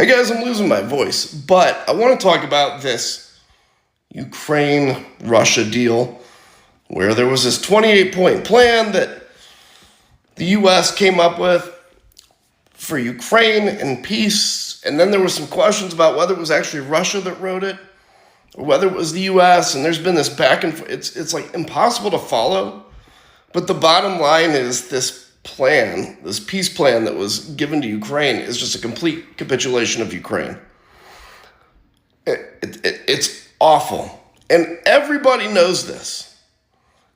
Hey guys, I'm losing my voice, but I want to talk about this Ukraine-Russia deal where there was this 28-point plan that the U.S. came up with for Ukraine and peace, and then there were some questions about whether it was actually Russia that wrote it or whether it was the U.S., and there's been this back and forth. It's like impossible to follow, but the bottom line is this plan, this peace plan that was given to Ukraine is just a complete capitulation of Ukraine. It's awful. And everybody knows this.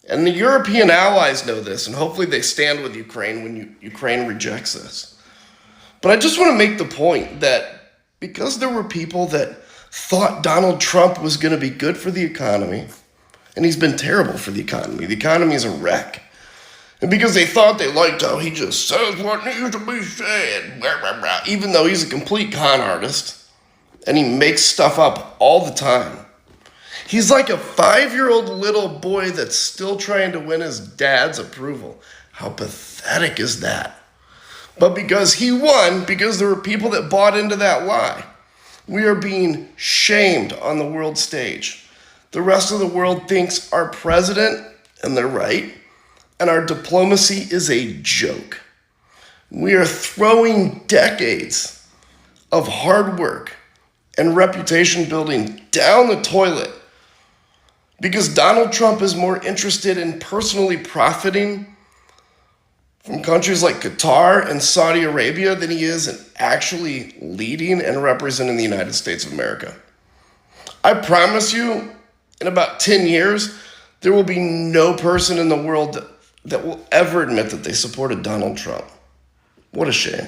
And the European allies know this, and hopefully they stand with Ukraine when Ukraine rejects this. But I just want to make the point that because there were people that thought Donald Trump was going to be good for the economy, and he's been terrible for the economy is a wreck. And because they thought they liked how he just says what needs to be said, blah, blah, blah, even though he's a complete con artist and he makes stuff up all the time. He's like a 5-year-old little boy that's still trying to win his dad's approval. How pathetic is that? But because he won, because there were people that bought into that lie, we are being shamed on the world stage. The rest of the world thinks our president, and they're right, and our diplomacy is a joke. We are throwing decades of hard work and reputation building down the toilet because Donald Trump is more interested in personally profiting from countries like Qatar and Saudi Arabia than he is in actually leading and representing the United States of America. I promise you, in about 10 years, there will be no person in the world that will ever admit that they supported Donald Trump. What a shame.